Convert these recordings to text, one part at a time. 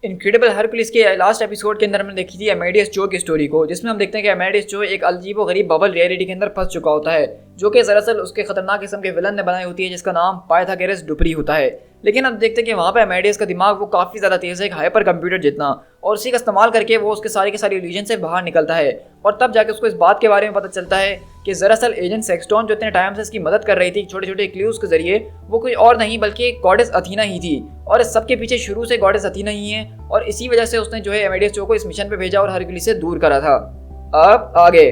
Incredible Hercules के last episode के अंदर हमने देखी थी अमेडियस जो की स्टोरी को, जिसमें हम देखते हैं कि अमेडियस जो एक अजीबो गरीब बबल रियलिटी के अंदर फंस चुका होता है, जो कि दरअसल उसके खतरनाक किस्म के विलन ने बनाई होती है, जिसका नाम पाइथागोरस डुपरी होता है। लेकिन अब देखते हैं कि वहाँ पे अमेडियस का दिमाग वो काफ़ी ज़्यादा तेज़ है, एक हाइपर कंप्यूटर जितना, और उसी का इस्तेमाल करके वो उसके सारी के सारी इल्यूजन से बाहर निकलता है। और तब जाके उसको इस बात के बारे में पता चलता है कि दरअसल एजेंट सेक्सटॉन जो इतने टाइम से इसकी मदद कर रही थी छोटे छोटे क्लूज के जरिए, वो कोई और नहीं बल्कि गॉडेस अथीना ही थी। और इस सब के पीछे शुरू से गॉडेस अथीना ही है, और इसी वजह से उसने जो है अमेडियस जो को इस मिशन पे भेजा और हरकुलिस से दूर करा था। अब आगे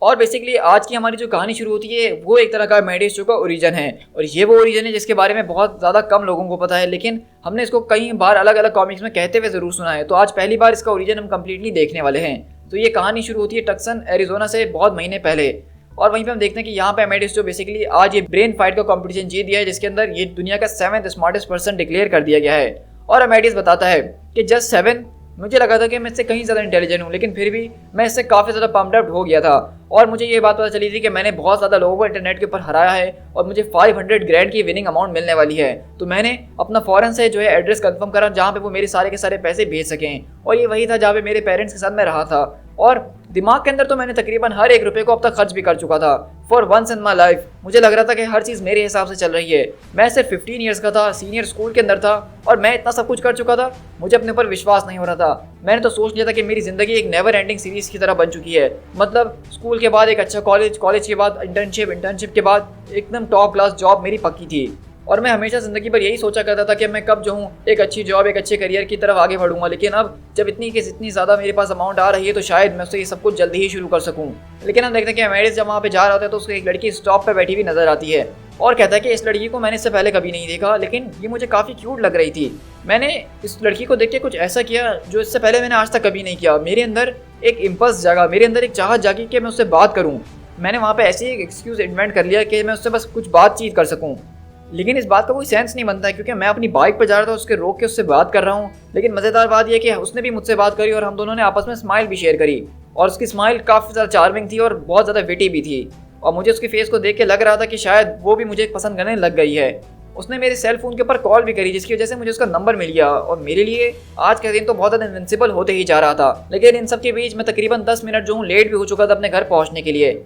और बेसिकली आज की हमारी जो कहानी शुरू होती है वो एक तरह का अमेडियस जो का ओरिजिन है, और ये वो ओरिजिन है जिसके बारे में बहुत ज़्यादा कम लोगों को पता है, लेकिन हमने इसको कई बार अलग अलग कॉमिक्स में कहते हुए ज़रूर सुना है। तो आज पहली बार इसका ओरिजिन हम कंप्लीटली देखने वाले हैं। तो ये कहानी शुरू होती है टक्सन एरिजोना से बहुत महीने पहले, और वहीं पे हम देखते हैं कि यहाँ पे अमेडियस जो बेसिकली आज ये ब्रेन फाइट का कंपटीशन जीत दिया है, जिसके अंदर ये दुनिया का 7th स्मार्टेस्ट पर्सन डिक्लेयर कर दिया गया है। और अमेडियस बताता है कि जस्ट 7, मुझे लगा था कि मैं इससे कहीं ज़्यादा इंटेलिजेंट हूँ, लेकिन फिर भी मैं इससे काफ़ी ज़्यादा पम्प्ड अप हो गया था। और मुझे ये बात पता चली थी कि मैंने बहुत ज़्यादा लोगों को इंटरनेट के ऊपर हराया है और मुझे 500 ग्रैंड की विनिंग अमाउंट मिलने वाली है। तो मैंने अपना फ़ौरन से जो है एड्रेस कंफर्म करा जहाँ पे वो मेरे सारे के सारे पैसे भेज सकें, और ये वही था जहाँ पे मेरे पेरेंट्स के साथ मैं रहा था। और दिमाग के अंदर तो मैंने तकरीबन हर एक रुपये को अब तक खर्च भी कर चुका था। For once in my life मुझे लग रहा था कि हर चीज़ मेरे हिसाब से चल रही है। मैं सिर्फ 15 ईयर्स का था, सीनियर स्कूल के अंदर था, और मैं इतना सब कुछ कर चुका था, मुझे अपने ऊपर विश्वास नहीं हो रहा था। मैंने तो सोच लिया था कि मेरी ज़िंदगी एक नेवर एंडिंग सीरीज़ की तरह बन चुकी है। मतलब स्कूल के बाद एक अच्छा कॉलेज, कॉलेज के बाद इंटर्नशिप, इंटर्नशिप के बाद एकदम टॉप क्लास जॉब मेरी पक्की थी। और मैं हमेशा ज़िंदगी पर यही सोचा करता था कि मैं कब जो हूँ एक अच्छी जॉब, एक अच्छे करियर की तरफ आगे बढ़ूंगा। लेकिन अब जब इतनी ज़्यादा मेरे पास अमाउंट आ रही है तो शायद मैं उससे ये सब कुछ जल्दी ही शुरू कर सकूँ। लेकिन हम देखते हैं कि अमेडियस जब वहाँ पे जा रहा होता है तो उसको एक लड़की स्टॉप पे बैठी हुई नजर आती है, और कहता है कि इस लड़की को मैंने इससे पहले कभी नहीं देखा, लेकिन ये मुझे काफ़ी क्यूट लग रही थी। मैंने इस लड़की को देख के कुछ ऐसा किया जो इससे पहले मैंने आज तक कभी नहीं किया। मेरे अंदर एक इम्पल्स जागा, मेरे अंदर एक चाहत जागी कि मैं उससे बात करूँ। मैंने वहाँ पे ऐसी एक एक्सक्यूज़ इन्वेंट कर लिया कि मैं उससे बस कुछ बातचीत कर सकूँ। लेकिन इस बात का कोई सेंस नहीं बनता है, क्योंकि मैं अपनी बाइक पर जा रहा था, उसके रोक के उससे बात कर रहा हूँ। लेकिन मज़ेदार बात यह कि उसने भी मुझसे बात करी और हम दोनों ने आपस में स्माइल भी शेयर करी, और उसकी स्माइल काफ़ी ज़्यादा चार्मिंग थी और बहुत ज़्यादा विटी भी थी। और मुझे उसके फेस को देख के लग रहा था कि शायद वो भी मुझे पसंद करने लग गई है। उसने मेरे सेल फोन के ऊपर कॉल भी करी, जिसकी वजह से मुझे उसका नंबर मिल गया, और मेरे लिए आज का दिन तो बहुत ज़्यादा इनविंसिबल होते ही जा रहा था। लेकिन इन सब के बीच मैं तकरीबन 10 मिनट जो हूँ लेट भी हो चुका था अपने घर पहुँचने के लिए।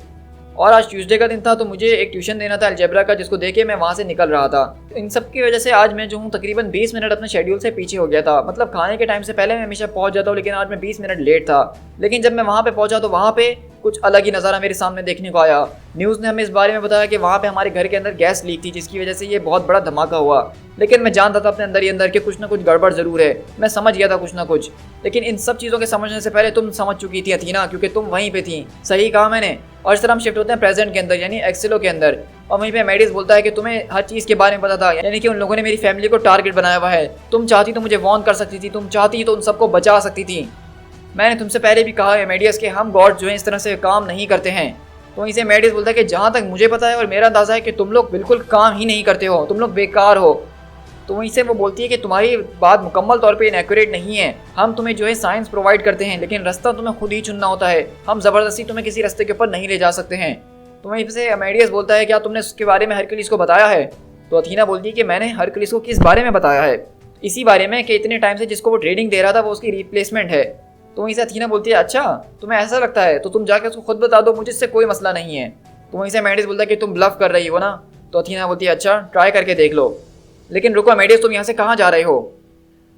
और आज ट्यूसडे का दिन था, तो मुझे एक ट्यूशन देना था अलजेब्रा का, जिसको देके मैं वहाँ से निकल रहा था। इन सब की वजह से आज मैं जो हूँ तकरीबन 20 मिनट अपने शेड्यूल से पीछे हो गया था। मतलब खाने के टाइम से पहले मैं हमेशा पहुँच जाता हूँ, लेकिन आज मैं 20 मिनट लेट था। लेकिन जब मैं वहाँ पे पहुँचा तो वहाँ पे कुछ अलग ही नज़ारा मेरे सामने देखने को आया। न्यूज़ ने हमें इस बारे में बताया कि वहाँ पे हमारे घर के अंदर गैस लीक थी, जिसकी वजह से ये बहुत बड़ा धमाका हुआ। लेकिन मैं जानता था अपने अंदर ही अंदर कि कुछ ना कुछ गड़बड़ ज़रूर है। मैं समझ गया था कुछ ना कुछ। लेकिन इन सब चीज़ों के समझने से पहले तुम समझ चुकी थी अथीना, क्योंकि तुम वहीं पे थी। सही कहा मैंने। और इस तरह हम शिफ्ट होते हैं प्रेजेंट के अंदर, यानी एक्सेलो के अंदर। और वहीं पे अमेडियस बोलता है कि तुम्हें हर चीज़ के बारे में पता था, यानी कि उन लोगों ने मेरी फैमिली को टारगेट बनाया हुआ है। तुम चाहती तो मुझे वॉर्न कर सकती थी, तुम चाहती तो उन सबको बचा सकती थी। मैंने तुमसे पहले भी कहा है अमेडियस कि हम गॉड जो है इस तरह से काम नहीं करते हैं। तो वहीं से अमेडियस बोलता है कि जहाँ तक मुझे पता है और मेरा अंदाज़ा है कि तुम लोग बिल्कुल काम ही नहीं करते हो, तुम लोग बेकार हो। तो वहीं से वो बोलती है कि तुम्हारी बात मुकम्मल तौर पे इनएक्यूरेट नहीं है। हम तुम्हें जो है साइंस प्रोवाइड करते हैं, लेकिन रास्ता तुम्हें खुद ही चुनना होता है। हम ज़बरदस्ती तुम्हें किसी रास्ते के ऊपर नहीं ले जा सकते हैं। तो वहीं से अमेडियस बोलता है क्या तुमने उसके बारे में हरकुलिस को बताया है? तो अथीना बोलती है कि मैंने हरकुलिस को किस बारे में बताया है? इसी बारे में कि इतने टाइम से जिसको वो ट्रेनिंग दे रहा था वो उसकी रिप्लेसमेंट है। तो वहीं से अथीना बोलती है अच्छा तुम्हें ऐसा लगता है तो तुम जाके उसको खुद बता दो, मुझे इससे कोई मसला नहीं है। तो वहीं से अमेडियस बोलता है कि तुम ब्लफ कर रही हो ना। तो अथीना बोलती है अच्छा ट्राई करके देख लो। लेकिन रुको अमेडियस, तुम यहाँ से कहाँ जा रहे हो?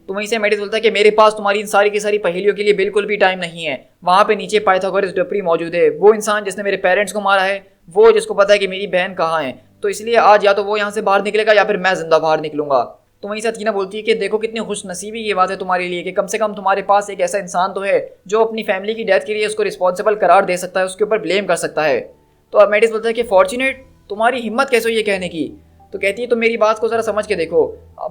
तो वहीं से मेडिस बोलता है कि मेरे पास तुम्हारी इन सारी की सारी पहेलियों के लिए बिल्कुल भी टाइम नहीं है। वहाँ पे नीचे पाइथागोरस डुप्री मौजूद है, वो इंसान जिसने मेरे पेरेंट्स को मारा है, वो जिसको पता है कि मेरी बहन कहाँ है। तो इसलिए आज या तो वो यहाँ से बाहर निकलेगा या फिर मैं जिंदा बाहर निकलूंगा। तो वहीं से अथीना बोलती है कि देखो कितनी खुश नसीबी की बात है तुम्हारे लिए कि कम से कम तुम्हारे पास एक ऐसा इंसान तो है जो अपनी फैमिली की डेथ के लिए उसको रिस्पॉन्सिबल करार दे सकता है, उसके ऊपर ब्लेम कर सकता है। तो अब मेडिस बोलता है कि फॉर्चुनेट, तुम्हारी हिम्मत कैसे हुई ये कहने की। तो कहती है तो मेरी बात को ज़रा समझ के देखो,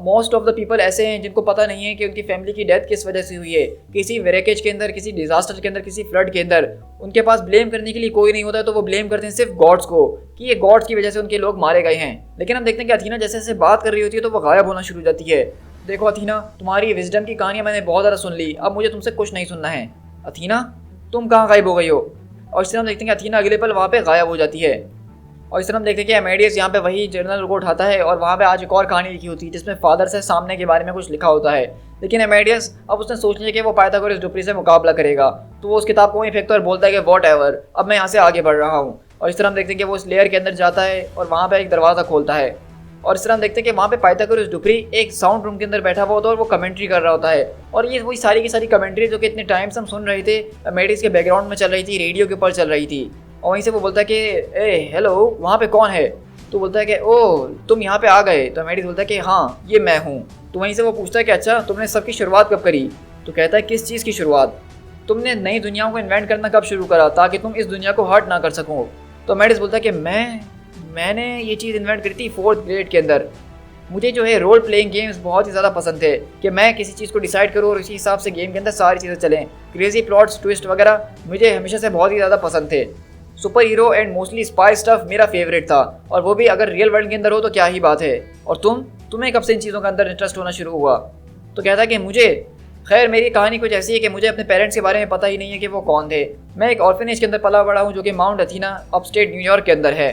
मोस्ट ऑफ द पीपल ऐसे हैं जिनको पता नहीं है कि उनकी फैमिली की डेथ किस वजह से हुई है, किसी वेरेकेज के अंदर, किसी डिजास्टर के अंदर, किसी फ्लड के अंदर। उनके पास ब्लेम करने के लिए कोई नहीं होता है, तो वो ब्लेम करते हैं सिर्फ गॉड्स को कि ये गॉड्स की वजह से उनके लोग मारे गए हैं। लेकिन हम देखते हैं कि अथीना जैसे जैसे बात कर रही होती है तो वो गायब होना शुरू हो जाती है। देखो अथीना, तुम्हारी विजडम की कहानियाँ मैंने बहुत ज़्यादा सुन ली, अब मुझे तुमसे कुछ नहीं सुनना है। अथीना तुम कहाँ गायब हो गई हो। और इस तरह हम देखते हैं कि अथीना अगले पल वहाँ पे गायब हो जाती है। और इस तरह हम देखते हैं कि अमेडियस यहाँ पे वही जर्नल को उठाता है और वहाँ पे आज एक और कहानी लिखी होती है जिसमें फादर से सामने के बारे में कुछ लिखा होता है। लेकिन अमेडियस अब उसने सोच लिया कि वो पाइथागोरस डुप्री से मुकाबला करेगा, तो वो उस किताब को वहीं फेंकता है और बोलता है कि वॉट एवर, अब मैं यहाँ से आगे बढ़ रहा हूँ। और इस तरह हम देखते हैं कि वो उस लेयर के अंदर जाता है और वहाँ पर एक दरवाज़ा खोलता है। और इस तरह हम देखते हैं कि वहाँ पे पाइथागोरस डुप्री एक साउंड रूम के अंदर बैठा हुआ होता है और वो कमेंट्री कर रहा होता है। और ये वही सारी की सारी कमेंट्री जो कि इतने टाइम से हम सुन रहे थे, अमेडियस के बैकग्राउंड में चल रही थी, रेडियो के ऊपर चल रही थी। और वहीं से वो बोलता है कि ए हेलो, वहाँ पे कौन है। तो बोलता है कि ओह तुम यहाँ पे आ गए। तो अमेडियस बोलता है कि हाँ ये मैं हूँ। तो वहीं से वो पूछता है कि अच्छा तुमने सबकी शुरुआत कब करी। तो कहता है किस चीज़ की शुरुआत, तुमने नई दुनियाओं को इन्वेंट करना कब शुरू करा ताकि तुम इस दुनिया को हर्ट ना कर सको। तो अमेडियस बोलता है कि मैंने ये चीज़ इन्वेंट करी थी 4th ग्रेड के अंदर। मुझे जो है रोल प्लेइंग गेम्स बहुत ही ज़्यादा पसंद थे कि मैं किसी चीज़ को डिसाइड करूँ और उसी हिसाब से गेम के अंदर सारी चीज़ें चलें। क्रेजी प्लॉट्स, ट्विस्ट वगैरह मुझे हमेशा से बहुत ही ज़्यादा पसंद थे। Super hero and mostly spy stuff मेरा फेवरेट था, और वो भी अगर रियल वर्ल्ड के अंदर हो तो क्या ही बात है। और तुम्हें कब से इन चीज़ों के अंदर इंटरेस्ट होना शुरू हुआ। तो कहता है कि मुझे, खैर मेरी कहानी कुछ ऐसी है कि मुझे अपने पेरेंट्स के बारे में पता ही नहीं है कि वो कौन थे। मैं एक ऑर्फनेज के अंदर पला बड़ा हूँ जो कि माउंट अथीना अपस्टेट न्यूयॉर्क के अंदर है।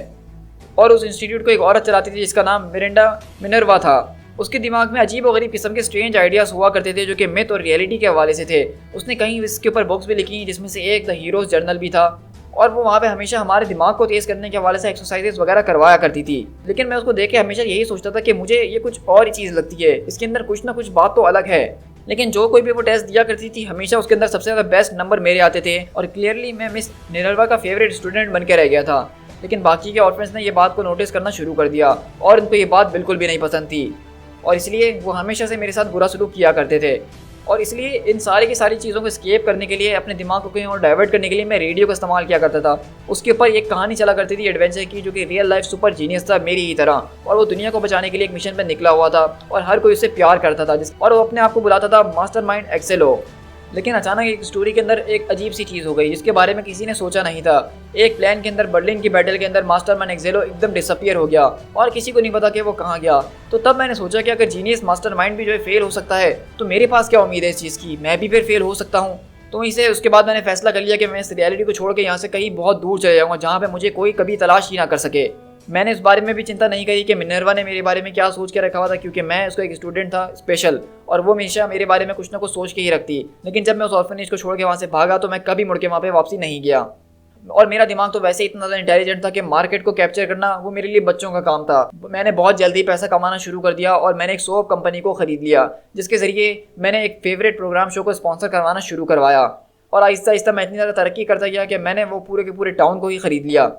और उस इंस्टीट्यूट को एक औरत चलाती थी जिसका नाम मिरिंडा मिनर्वा था। उसके दिमाग में अजीब और गरीब किस्म के स्ट्रेंज आइडियाज़ हुआ करते थे जो कि मिथ और रियलिटी के हवाले से थे। उसने कहीं इसके ऊपर बुक्स भी लिखी जिसमें से एक द हीरोज़ जर्नल भी था। और वो वहाँ पे हमेशा हमारे दिमाग को तेज़ करने के हवाले से एक्सरसाइजेस वगैरह करवाया करती थी। लेकिन मैं उसको देख के हमेशा यही सोचता था कि मुझे ये कुछ और ही चीज़ लगती है, इसके अंदर कुछ ना कुछ बात तो अलग है। लेकिन जो कोई भी वो टेस्ट दिया करती थी हमेशा उसके अंदर सबसे ज़्यादा बेस्ट नंबर मेरे आते थे और क्लियरली मैं मिस मिनर्वा का फेवरेट स्टूडेंट बन के रह गया था। लेकिन बाकी के ऑर्फेंस ने ये बात को नोटिस करना शुरू कर दिया और उनको ये बात बिल्कुल भी नहीं पसंद थी, और इसलिए वो हमेशा से मेरे साथ बुरा सलूक किया करते थे। और इसलिए इन सारी की सारी चीज़ों को स्केप करने के लिए, अपने दिमाग को कहीं और डाइवर्ट करने के लिए मैं रेडियो का इस्तेमाल किया करता था। उसके ऊपर एक कहानी चला करती थी एडवेंचर की जो कि रियल लाइफ सुपर जीनियस था मेरी ही तरह, और वो दुनिया को बचाने के लिए एक मिशन पर निकला हुआ था और हर कोई उससे प्यार करता था और वो अपने आप को बुलाता था मास्टरमाइंड एक्सेलो। लेकिन अचानक एक स्टोरी के अंदर एक अजीब सी चीज़ हो गई जिसके बारे में किसी ने सोचा नहीं था। एक प्लान के अंदर बर्लिन की बैटल के अंदर मास्टरमाइंड एक्सेलो एकदम डिसअपियर हो गया और किसी को नहीं पता कि वो कहाँ गया। तो तब मैंने सोचा कि अगर जीनियस मास्टरमाइंड भी जो है फेल हो सकता है तो मेरे पास क्या उम्मीद है इस चीज़ की, मैं भी फिर फेल हो सकता हूँ। तो इसे उसके बाद मैंने फैसला कर लिया कि मैं इस रियलिटी को छोड़ के यहाँ से कहीं बहुत दूर चले जाऊँगा जहाँ पे मुझे कोई कभी तलाश ही ना कर सके। मैंने इस बारे में भी चिंता नहीं करी कि मिनर्वा ने मेरे बारे में क्या सोच के रखा हुआ था, क्योंकि मैं उसका एक स्टूडेंट था स्पेशल, और वो हमेशा मेरे बारे में कुछ ना कुछ सोच के ही रखती। लेकिन जब मैं उस ऑर्फनेज को छोड़ के वहाँ से भागा तो मैं कभी मुड़ के वहाँ पे वापसी नहीं गया। और मेरा दिमाग तो वैसे इतना ज़्यादा इंटेलिजेंट था कि मार्केट को कैप्चर करना वो मेरे लिए बच्चों का काम था। मैंने बहुत जल्दी पैसा कमाना शुरू कर दिया और मैंने एक सोप कंपनी को ख़रीद लिया जिसके ज़रिए मैंने एक फेवरेट प्रोग्राम शो को स्पॉन्सर करवाना शुरू करवाया। और आहिस्ता आहिस्ता मैं इतनी ज़्यादा तरक्की करता गया कि मैंने वो पूरे के पूरे टाउन को ही ख़रीद लिया।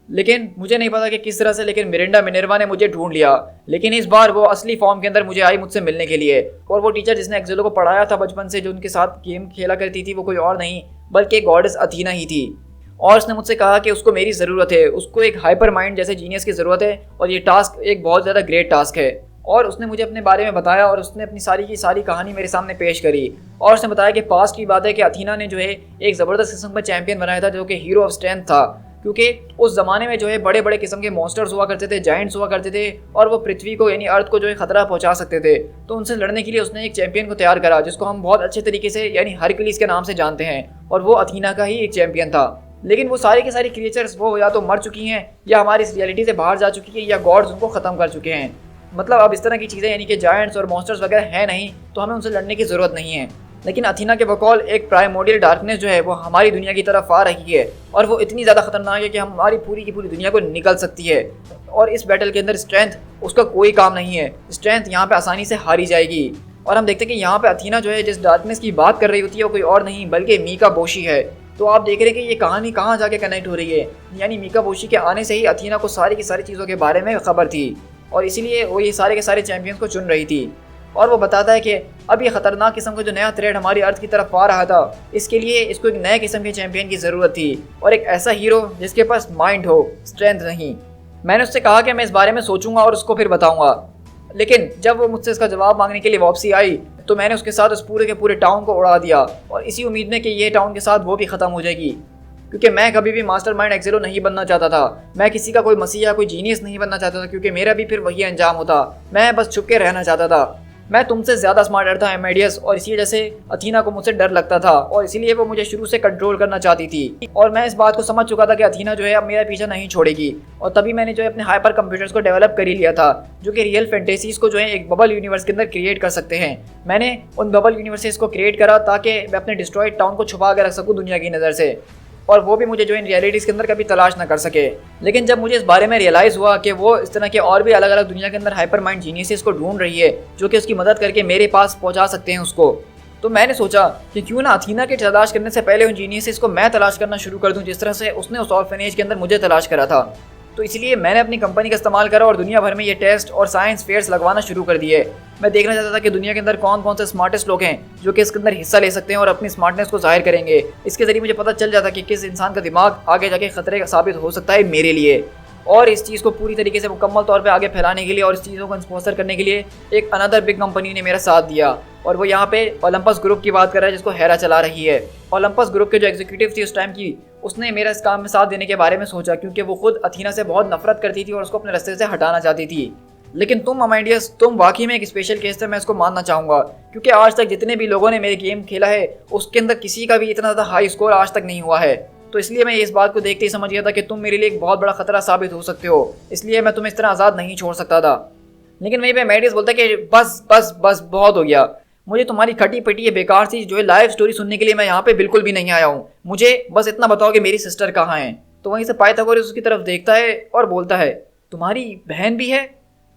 लेकिन मुझे नहीं पता कि किस तरह से, लेकिन मिरिंडा मिनर्वा ने मुझे ढूंढ लिया। लेकिन इस बार वो असली फॉर्म के अंदर मुझे आई मुझसे मिलने के लिए, और वो टीचर जिसने एक्सेलो को पढ़ाया था बचपन से, जो उनके साथ गेम खेला करती थी, वो कोई और नहीं बल्कि गॉडेस अथीना ही थी। और उसने मुझसे कहा कि उसको मेरी ज़रूरत है, उसको एक हाइपर माइंड जैसे जीनियस की ज़रूरत है और ये टास्क एक बहुत ज़्यादा ग्रेट टास्क है। और उसने मुझे अपने बारे में बताया और उसने अपनी सारी की सारी कहानी मेरे सामने पेश करी। और उसने बताया कि पास्ट की बात है कि अथीना ने जो है एक ज़बरदस्त किस्म का चैंपियन बनाया था जो कि हीरो ऑफ स्ट्रेंथ था, क्योंकि उस ज़माने में जो है बड़े बड़े किस्म के मॉन्स्टर्स हुआ करते थे, जायंट्स हुआ करते थे, और वो पृथ्वी को यानी अर्थ को जो है ख़तरा पहुंचा सकते थे। तो उनसे लड़ने के लिए उसने एक चैंपियन को तैयार करा जिसको हम बहुत अच्छे तरीके से यानी हरक्यूलिस के नाम से जानते हैं, और वो अथीना का ही एक चैंपियन था। लेकिन वो सारी के सारी क्रिएचर्स वो या तो मर चुकी हैं या हमारी इस रियलिटी से बाहर जा चुकी है या गॉड्स उनको ख़त्म कर चुके हैं। मतलब अब इस तरह की चीज़ें यानी कि जायंट्स और मॉन्स्टर्स वगैरह हैं नहीं, तो हमें उनसे लड़ने की ज़रूरत नहीं है। लेकिन अथीना के बकौल एक प्राइमोडियल डार्कनेस जो है वो हमारी दुनिया की तरफ आ रही है, और वो इतनी ज़्यादा खतरनाक है कि हमारी पूरी की पूरी दुनिया को निकल सकती है। और इस बैटल के अंदर स्ट्रेंथ उसका कोई काम नहीं है, स्ट्रेंथ यहाँ पे आसानी से हारी जाएगी। और हम देखते हैं कि यहाँ पे अथीना जो है जिस डार्कनेस की बात कर रही होती है वो कोई और नहीं बल्कि मीका बोशी है। तो आप देख रहे हैं कि ये कहानी कहाँ जाके कनेक्ट हो रही है, यानी मीका बोशी के आने से ही अथीना को सारी की सारी चीज़ों के बारे में खबर थी और इसीलिए वो ये सारे के सारे चैंपियंस को चुन रही थी। और वो बताता है कि अब ये खतरनाक किस्म का जो नया थ्रेड हमारी अर्थ की तरफ आ रहा था, इसके लिए इसको एक नए किस्म के चैंपियन की ज़रूरत थी और एक ऐसा हीरो जिसके पास माइंड हो, स्ट्रेंथ नहीं। मैंने उससे कहा कि मैं इस बारे में सोचूंगा और उसको फिर बताऊंगा, लेकिन जब वो मुझसे इसका जवाब मांगने के लिए वापसी आई तो मैंने उसके साथ उस पूरे के पूरे टाउन को उड़ा दिया और इसी उम्मीद में कि ये टाउन के साथ वो भी ख़त्म हो जाएगी, क्योंकि मैं कभी भी मास्टरमाइंड एक्सेलो नहीं बनना चाहता था। मैं किसी का कोई मसीहा, कोई जीनियस नहीं बनना चाहता था, क्योंकि मेरा भी फिर वही अंजाम होता। मैं बस छुप के रहना चाहता था। मैं तुमसे ज़्यादा स्मार्टर था एमेडियस, और इसी वजह से अथीना को मुझसे डर लगता था और इसीलिए वो मुझे शुरू से कंट्रोल करना चाहती थी। और मैं इस बात को समझ चुका था कि अथीना जो है अब मेरा पीछा नहीं छोड़ेगी, और तभी मैंने जो है अपने हाइपर कंप्यूटर्स को डेवलप कर ही लिया था, जो कि रियल फैंटेसीज को जो है एक बबल यूनिवर्स के अंदर क्रिएट कर सकते हैं। मैंने उन बबल यूनिवर्सेस को क्रिएट करा ताकि मैं अपने डिस्ट्रॉयड टाउन को छुपा के रख सकूँ दुनिया की नज़र से, और वो भी मुझे जो इन रियलिटीज़ के अंदर कभी तलाश ना कर सके। लेकिन जब मुझे इस बारे में रियलाइज़ हुआ कि वो इस तरह के और भी अलग अलग दुनिया के अंदर हाइपर माइंड जीनियसेस को ढूंढ रही है जो कि उसकी मदद करके मेरे पास पहुंचा सकते हैं उसको, तो मैंने सोचा कि क्यों ना अथीना की तलाश करने से पहले उन जीनियसेस को मैं तलाश करना शुरू कर दूं, जिस तरह से उसने उस ऑर्फनेज के अंदर मुझे तलाश करा था। तो इसलिए मैंने अपनी कंपनी का इस्तेमाल करा और दुनिया भर में ये टेस्ट और साइंस फेयर्स लगवाना शुरू कर दिए। मैं देखना चाहता था कि दुनिया के अंदर कौन कौन से स्मार्टेस्ट लोग हैं जो कि इसके अंदर हिस्सा ले सकते हैं और अपनी स्मार्टनेस को जाहिर करेंगे। इसके जरिए मुझे पता चल जाता कि किस इंसान का दिमाग आगे जाके खतरे साबित हो सकता है मेरे लिए। और इस चीज़ को पूरी तरीके से मुकम्मल तौर पे आगे फैलाने के लिए और इस चीज़ों को स्पॉन्सर करने के लिए एक अनदर बिग कंपनी ने मेरा साथ दिया, और वो यहाँ पे ओलंपस ग्रुप की बात कर रहा है, जिसको हेरा चला रही है। ओलंपस ग्रुप के जो एग्जीक्यूटिव थी उस टाइम की, उसने मेरा इस काम में साथ देने के बारे में सोचा, क्योंकि वो खुद अथीना से बहुत नफरत करती थी और उसको अपने रास्ते से हटाना चाहती थी। लेकिन तुम अमाइडियस, तुम वाकई में एक स्पेशल केस थे, मैं इसको मानना चाहूँगा, क्योंकि आज तक जितने भी लोगों ने मेरे गेम खेला है उसके अंदर किसी का भी इतना ज़्यादा हाई स्कोर आज तक नहीं हुआ है। तो इसलिए मैं इस बात को देखते ही समझ गया था कि तुम मेरे लिए एक बहुत बड़ा खतरा साबित हो सकते हो, इसलिए मैं तुम्हें इस तरह आज़ाद नहीं छोड़ सकता था। लेकिन वहीं पे अमाइडियस बोलता है कि बस बस बस बहुत हो गया, मुझे तुम्हारी खटी पिटी ये बेकार सी जो है लाइव स्टोरी सुनने के लिए मैं यहाँ पे बिल्कुल भी नहीं आया हूँ। मुझे बस इतना बताओ कि मेरी सिस्टर कहाँ है। तो वहीं से पाइथागोरस उसकी तरफ देखता है और बोलता है, तुम्हारी बहन भी है?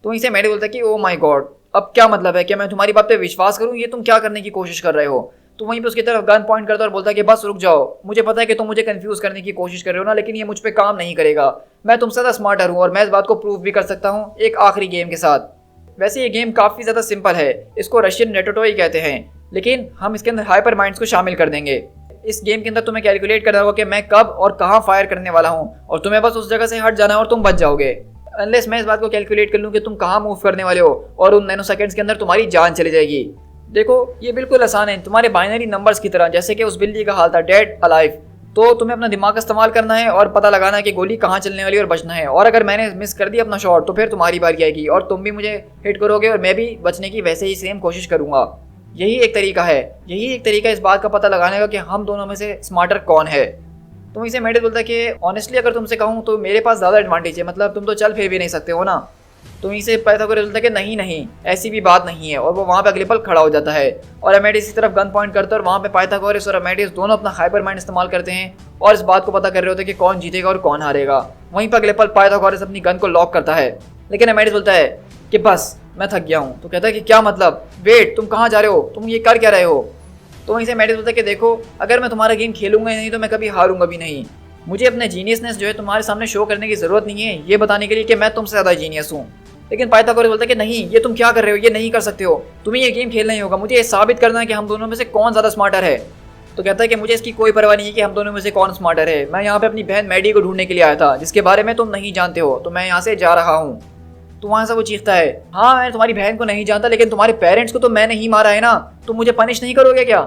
तो वहीं से मैंने बोलता है कि ओ माय गॉड, अब क्या मतलब है, क्या मैं तुम्हारी बात पे विश्वास करूँ? ये तुम क्या करने की कोशिश कर रहे हो? तो वहीं पे उसकी तरफ गन पॉइंट करता है और बोलता है कि बस रुक जाओ, मुझे पता है कि तुम मुझे कंफ्यूज करने की कोशिश कर रहे हो ना, लेकिन ये मुझ पे काम नहीं करेगा। मैं तुमसे ज़्यादा स्मार्टर हूँ और मैं इस बात को प्रूव भी कर सकता हूँ एक आखिरी गेम के साथ। वैसे ये गेम काफ़ी ज़्यादा सिंपल है, इसको रशियन नेटोटोई कहते हैं, लेकिन हम इसके अंदर हाइपर माइंड्स को शामिल कर देंगे। इस गेम के अंदर तुम्हें कैलकुलेट करना होगा कि मैं कब और कहाँ फायर करने वाला हूँ, और तुम्हें बस उस जगह से हट जाना है और तुम बच जाओगे। अनलेस मैं इस बात को कैलकुलेट कर लूँ कि तुम कहाँ मूव करने वाले हो, और उन नैनो सेकंड्स के अंदर तुम्हारी जान चली जाएगी। देखो ये बिल्कुल आसान है, तुम्हारे बाइनरी नंबर्स की तरह, जैसे कि उस बिल्ली का हाल था डेड अलाइव। तो तुम्हें अपना दिमाग का इस्तेमाल करना है और पता लगाना है कि गोली कहाँ चलने वाली है और बचना है, और अगर मैंने मिस कर दिया अपना शॉट तो फिर तुम्हारी बारी आएगी और तुम भी मुझे हिट करोगे और मैं भी बचने की वैसे ही सेम कोशिश करूँगा। यही एक तरीका है, यही एक तरीका इस बात का पता लगाने का कि हम दोनों में से स्मार्टर कौन है। तो इसे मेडिस बोलता है कि ऑनेस्टली अगर तुमसे कहूँ तो मेरे पास ज़्यादा एडवांटेज है, मतलब तुम तो चल फिर भी नहीं सकते हो ना। तो इसे पाइथागोरस बोलता है कि नहीं नहीं ऐसी भी बात नहीं है, और वो वहाँ पे अगले पल खड़ा हो जाता है और अमेडिस की तरफ गन पॉइंट करता है, और वहाँ पे पाइथागोरस और अमेडिस दोनों अपना हाइपर माइंड इस्तेमाल करते हैं और इस बात को पता कर रहे होते हैं कि कौन जीतेगा और कौन हारेगा। वहीं पर अगले पल पाइथागोरस अपनी गन को लॉक करता है, लेकिन अमेडिस बोलता है कि बस मैं थक गया हूँ। तो कहता है कि क्या मतलब, वेट तुम कहाँ जा रहे हो, तुम ये कर क्या रहे हो? तो वहीं से अमेडिस बोलता है कि देखो अगर मैं तुम्हारा गेम खेलूंगा ही नहीं तो मैं कभी हारूंगा भी नहीं। मुझे अपने जीनियसनेस जो है तुम्हारे सामने शो करने की ज़रूरत नहीं है, ये बताने के लिए कि मैं तुमसे ज़्यादा जीनियस हूँ। लेकिन पाइथागोरस बोलता है कि नहीं ये तुम क्या कर रहे हो, ये नहीं कर सकते हो, तुम्हें ये गेम खेलना ही होगा, मुझे ये साबित करना है कि हम दोनों में से कौन ज़्यादा स्मार्टर है। तो कहता है कि मुझे इसकी कोई परवाह नहीं है कि हम दोनों में से कौन स्मार्टर है, मैं यहाँ पे अपनी बहन मैडी को ढूंढने के लिए आया था जिसके बारे में तुम नहीं जानते हो, तो मैं यहाँ से जा रहा हूँ। तो वहाँ से वो चीखता है, हाँ मैं तुम्हारी बहन को नहीं जानता, लेकिन तुम्हारे पेरेंट्स को तो मैंने ही मारा है ना, तुम मुझे पनिश नहीं करोगे क्या?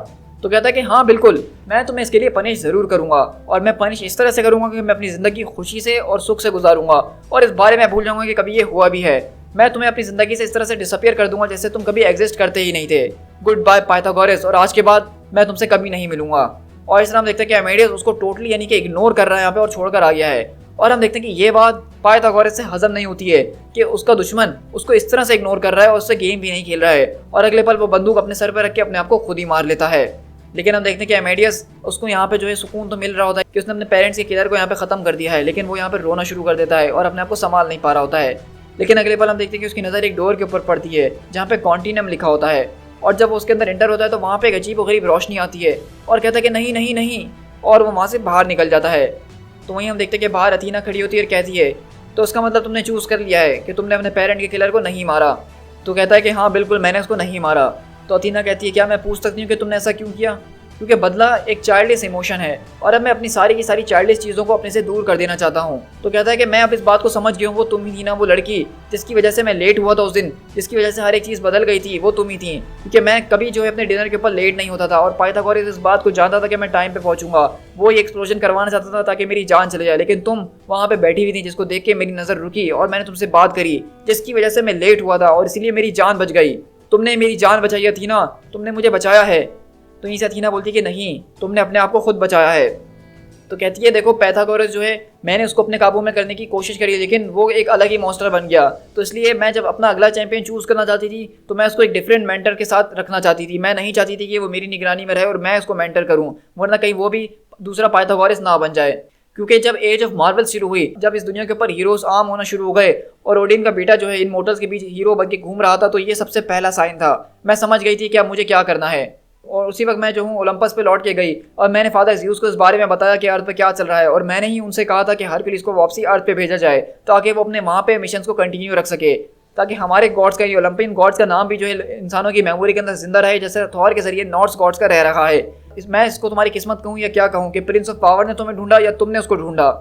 तो कहता है कि हाँ बिल्कुल, मैं तुम्हें इसके लिए पनिश ज़रूर करूँगा, और मैं पनिश इस तरह से करूँगा कि मैं अपनी ज़िंदगी खुशी से और सुख से गुजारूंगा और इस बारे में भूल जाऊँगा कि कभी ये हुआ भी है। मैं तुम्हें अपनी ज़िंदगी से इस तरह से डिसअपियर कर दूंगा जैसे तुम कभी एग्जिस्ट करते ही नहीं थे। गुड बाय पाइथागोरस, और आज के बाद मैं तुमसे कभी नहीं मिलूंगा। और इस तरह हम देखते हैं कि अमेडियस उसको टोटली यानी कि इग्नोर कर रहा है यहाँ पे और छोड़कर आ गया है। और हम देखते हैं कि ये बात पाइथागोरस से हजम नहीं होती है कि उसका दुश्मन उसको इस तरह से इग्नोर कर रहा है और उससे गेम भी नहीं खेल रहा है, और अगले पल वो बंदूक अपने सर पर रख के अपने आप को खुद ही मार लेता है। लेकिन हम देखते हैं कि अमेडियस उसको यहाँ पे जो है सुकून तो मिल रहा होता है कि उसने अपने पेरेंट्स के किलर को यहाँ पे ख़त्म कर दिया है, लेकिन वो यहाँ पे रोना शुरू कर देता है और अपने आप को संभाल नहीं पा रहा होता है। लेकिन अगले पल हम देखते हैं कि उसकी नज़र एक डोर के ऊपर पड़ती है जहाँ पे कॉन्टिनम लिखा होता है, और जब वो उसके अंदर एंटर होता है तो वहाँ पे एक अजीब गरीब रोशनी आती है और कहता है कि नहीं नहीं नहीं, और वो वहाँ से बाहर निकल जाता है। तो वहीं हम देखते हैं कि बाहर अथीना खड़ी होती है और कहती है तो उसका मतलब तुमने चूज़ कर लिया है कि तुमने अपने पेरेंट के किलर को नहीं मारा। तो कहता है कि हाँ बिल्कुल मैंने उसको नहीं मारा। तो अथीना कहती है क्या मैं पूछ सकती हूँ कि तुमने ऐसा क्यों किया? क्योंकि बदला एक चाइल्डिश इमोशन है और अब मैं अपनी सारी की सारी चाइल्डिश चीज़ों को अपने से दूर कर देना चाहता हूँ। तो कहता है कि मैं अब इस बात को समझ गया हूँ, वो तुम ही थी ना, वो लड़की जिसकी वजह से मैं लेट हुआ था उस दिन, जिसकी वजह से हर एक चीज़ बदल गई थी, वो तुम ही थी। क्योंकि मैं कभी जो है अपने डिनर के ऊपर लेट नहीं होता था और पाइथागोरस इस बात को जानता था कि मैं टाइम पे पहुंचूंगा। वो ये एक्सप्लोजन करवाना चाहता था ताकि मेरी जान चले जाए, लेकिन तुम वहाँ पे बैठी हुई थी जिसको देख के मेरी नज़र रुकी और मैंने तुमसे बात करी, जिसकी वजह से मैं लेट हुआ था और इसीलिए मेरी जान बच गई। तुमने मेरी जान बचाई थी ना, तुमने मुझे बचाया है। तो यहीं से अथीना बोलती है कि नहीं, तुमने अपने आप को खुद बचाया है। तो कहती है देखो पाइथागोरस जो है मैंने उसको अपने काबू में करने की कोशिश करी, लेकिन वो एक अलग ही मॉन्स्टर बन गया। तो इसलिए मैं जब अपना अगला चैंपियन चूज़ करना चाहती थी तो मैं उसको एक डिफरेंट मेंटर के साथ रखना चाहती थी। मैं नहीं चाहती थी कि वो मेरी निगरानी में रहे और मैं उसको मेंटर करूँ, वरना कहीं वो भी दूसरा पाइथागोरस ना बन जाए। क्योंकि जब एज ऑफ मार्वल शुरू हुई, जब इस दुनिया के ऊपर हीरोज आम होना शुरू हो गए और ओडिन का बेटा जो है इन मोटर्स के बीच हीरो बन के घूम रहा था, तो ये सबसे पहला साइन था। मैं समझ गई थी कि अब मुझे क्या करना है। और उसी वक्त मैं जो हूँ ओलंपस पे लौट के गई और मैंने फादर ज़्यूस को इस बारे में बताया कि अर्थ पे क्या चल रहा है, और मैंने ही उनसे कहा था कि हरक्यूलिस को वापसी अर्थ पे भेजा जाए ताकि वो अपने वहाँ पे मिशन को कंटिन्यू रख सके, ताकि हमारे गॉड्स का, ये ओलंपियन गॉड्स का नाम भी जो है इंसानों की मेमोरी के अंदर जिंदा रहे, जैसे थॉर के जरिए नॉर्स गॉड्स का रह रहा है। मैं इसको तुम्हारी किस्मत कहूँ या क्या कहूँ कि प्रिंस ऑफ पावर ने तुम्हें ढूंढा या तुमने उसको ढूंढा,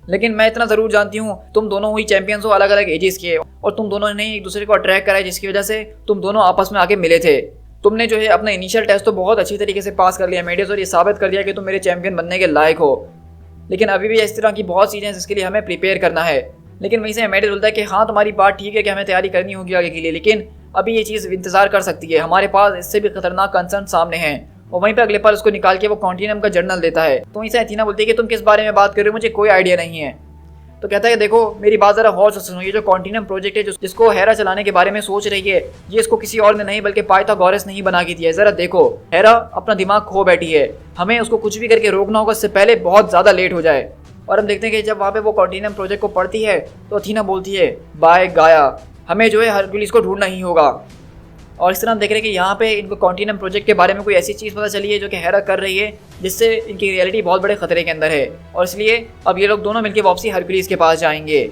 लेकिन मैं इतना ज़रूर जानती हूँ तुम दोनों हुई चैंपियंस हो अलग अलग एजेस के, और तुम दोनों ने एक दूसरे को अट्रैक्ट करा है, जिसकी वजह से तुम दोनों आपस में आके मिले थे। तुमने जो है अपना इनिशियल टेस्ट तो बहुत अच्छी तरीके से पास कर लिया मेडियस, और ये साबित कर दिया कि तुम मेरे चैंपियन बनने के लायक हो, लेकिन अभी भी इस तरह की बहुत चीज़ें हैं जिसके लिए हमें प्रिपेयर करना है। लेकिन वहीं से मेडियस बोलता है कि हाँ तुम्हारी बात ठीक है कि हमें तैयारी करनी होगी आगे के लिए, लेकिन अभी ये चीज़ इंतजार कर सकती है, हमारे पास इससे भी खतरनाक कंसर्न सामने हैं। और वहीं पर अगले पल उसको निकाल के वो कॉन्टिनम का जर्नल देता है। तो वहीं से अथीना बोलती है कि तुम किस बारे में बात कर रहे हो, मुझे कोई आइडिया नहीं है। तो कहता है कि देखो मेरी बात ज़रा गौर से सुनो, ये जो कॉन्टिनम प्रोजेक्ट है जिसको हेरा चलाने के बारे में सोच रही है, ये इसको किसी और ने नहीं बल्कि पाइथागोरस ने ही बना के दिया है। ज़रा देखो हेरा अपना दिमाग खो बैठी है, हमें उसको कुछ भी करके रोकना होगा, इससे पहले बहुत ज़्यादा लेट हो जाए। और हम देखते हैं कि जब वहाँ पे वो कॉन्टिनम प्रोजेक्ट को पढ़ती है तो अथीना बोलती है बाय गाया, हमें जो है हरक्यूलिस को ढूंढना ही होगा। और इस तरह हम देख रहे हैं कि यहाँ पे इनको कॉन्टिनम प्रोजेक्ट के बारे में कोई ऐसी चीज़ पता चली है जो कि हेरा कर रही है, जिससे इनकी रियलिटी बहुत बड़े खतरे के अंदर है, और इसलिए अब ये लोग दोनों मिलकर वापसी हरक्यूलिस के पास जाएंगे।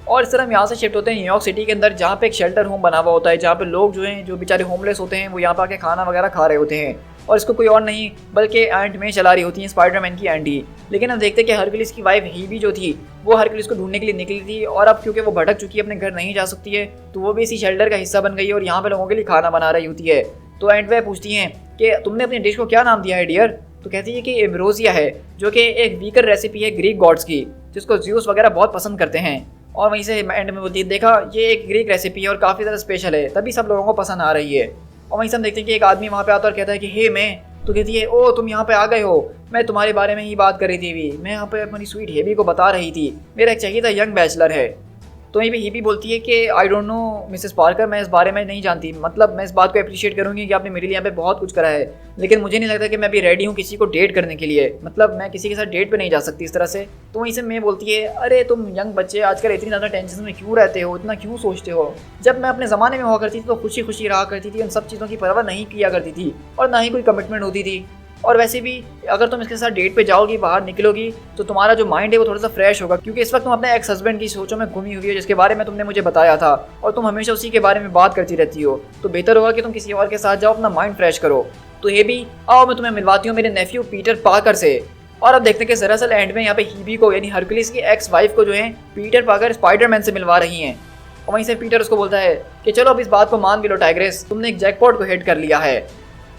और इस तरह हम यहाँ से शिफ्ट होते हैं न्यूयॉर्क सिटी के अंदर, जहाँ पे एक शेल्टर होम बना हुआ होता है, जहाँ पे लोग जो हैं जो बेचारे होमलेस होते हैं वो यहाँ पर आके खाना वगैरह खा रहे होते हैं, और इसको कोई और नहीं बल्कि एंट में चला रही होती है, स्पाइडरमैन की एंट ही। लेकिन हम देखते हैं कि हरक्यूलिस की वाइफ हीबी जो थी वो हरक्यूलिस को ढूंढने के लिए निकली थी, और अब क्योंकि वो भटक चुकी है, अपने घर नहीं जा सकती है, तो वो भी इसी शेल्टर का हिस्सा बन गई है और यहाँ पे लोगों के लिए खाना बना रही होती है। तो एंट वे पूछती हैं कि तुमने अपनी डिश को क्या नाम दिया है डियर? तो कहती है कि एम्ब्रोसिया है, जो कि एक वीकर रेसिपी है ग्रीक गॉड्स की, जिसको ज़्यूस वगैरह बहुत पसंद करते हैं। और वहीं से एंड में बोलती है देखा ये एक ग्रीक रेसिपी है और काफ़ी ज़्यादा स्पेशल है, तभी सब लोगों को पसंद आ रही है। और वहीं से हम देखते हैं कि एक आदमी वहाँ पे आता है और कहता है कि हे मैं, तो कहती है ओ तुम यहाँ पे आ गए हो, मैं तुम्हारे बारे में ही बात कर रही थी, अभी मैं यहाँ पे अपनी स्वीट हेबी को बता रही थी, मेरा एक चाहिए था यंग बैचलर है। तो ये भी हीबी बोलती है कि I don't know Mrs Parker, मैं इस बारे में नहीं जानती, मतलब मैं इस बात को अप्रिशिएट करूँगी कि आपने मेरे लिए यहाँ पे बहुत कुछ करा है, लेकिन मुझे नहीं लगता कि मैं अभी रेडी हूँ किसी को डेट करने के लिए, मतलब मैं किसी के साथ डेट पे नहीं जा सकती इस तरह से। तो वहीं से मैं बोलती है अरे तुम यंग बच्चे आजकल इतनी ज़्यादा टेंशन में क्यों रहते हो, इतना क्यों सोचते हो? जब मैं अपने ज़माने में हुआ करती थी तो खुशी खुशी रहा करती थी, उन सब चीज़ों की परवाह नहीं किया करती थी और ना ही कोई कमिटमेंट होती थी। और वैसे भी अगर तुम इसके साथ डेट पे जाओगी, बाहर निकलोगी, तो तुम्हारा जो माइंड है वो थोड़ा सा फ्रेश होगा, क्योंकि इस वक्त तुम अपने एक्स हस्बैंड की सोचों में घूमी हुई हो, जिसके बारे में तुमने मुझे बताया था, और तुम हमेशा उसी के बारे में बात करती रहती हो। तो बेहतर होगा कि तुम किसी और के साथ जाओ, अपना माइंड फ्रेश करो। तो ये भी आओ मैं तुम्हें मिलवाती हूँ मेरे नेफ्यू पीटर पार्कर से। और अब देखते हैं कि दरअसल एंड में यहाँ पे हीबी को यानी हरक्यूलिस की एक्स वाइफ को जो है पीटर पार्कर स्पाइडरमैन से मिलवा रही हैं। और वहीं से पीटर उसको बोलता है कि चलो अब इस बात को मान भी लो टाइग्रेस, तुमने एक जैकपॉट को हिट कर लिया है।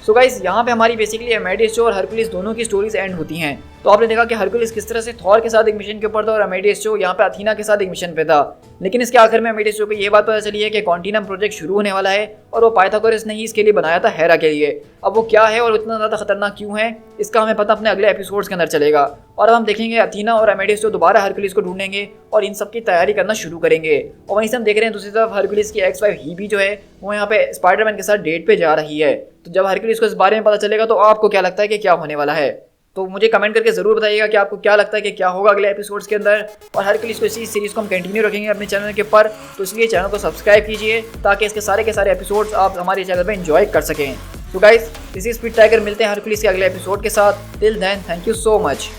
सो गाइस यहाँ पे हमारी बेसिकली अमेडियस और हरक्यूलिस दोनों की स्टोरीज एंड होती हैं। तो आपने देखा कि हरक्यूलिस किस तरह से थॉर के साथ एक मिशन के ऊपर था और अमेडियस यहाँ पे अथीना के साथ एक मिशन पे था, लेकिन इसके आखिर में अमेडियस को ये बात पता चली है कि कॉन्टिनम प्रोजेक्ट शुरू होने वाला है और वो पाइथागोरस ने ही इसके लिए बनाया था, हेरा के लिए। अब वो क्या है और इतना ज़्यादा खतरनाक क्यों है, इसका हमें पता अपने अगले एपिसोड्स के अंदर चलेगा। और अब हम देखेंगे अथीना और अमेडियस दोबारा हरक्यूलिस को ढूंढेंगे और इन सब की तैयारी करना शुरू करेंगे। और वहीं से हम देख रहे हैं दूसरी तरफ हरक्यूलिस की एक्स वाइफ हीबी जो है वो यहाँ पे स्पाइडरमैन के साथ डेट पे जा रही है। तो जब हरक्यूलिस को इस बारे में पता चलेगा तो आपको क्या लगता है कि क्या होने वाला है? तो मुझे कमेंट करके ज़रूर बताइएगा कि आपको क्या लगता है कि क्या होगा अगले एपिसोड्स के अंदर। और हरक्यूलिस को इसी सीरीज़ को हम कंटिन्यू रखेंगे अपने चैनल के ऊपर, तो इसलिए चैनल को सब्सक्राइब कीजिए ताकि इसके सारे के सारे एपिसोड्स आप हमारे चैनल पर एंजॉय कर सकें। So guys, this is Speed Tiger, मिलते हैं हरकुलिस के अगले एपिसोड के साथ। Till then, thank you so much.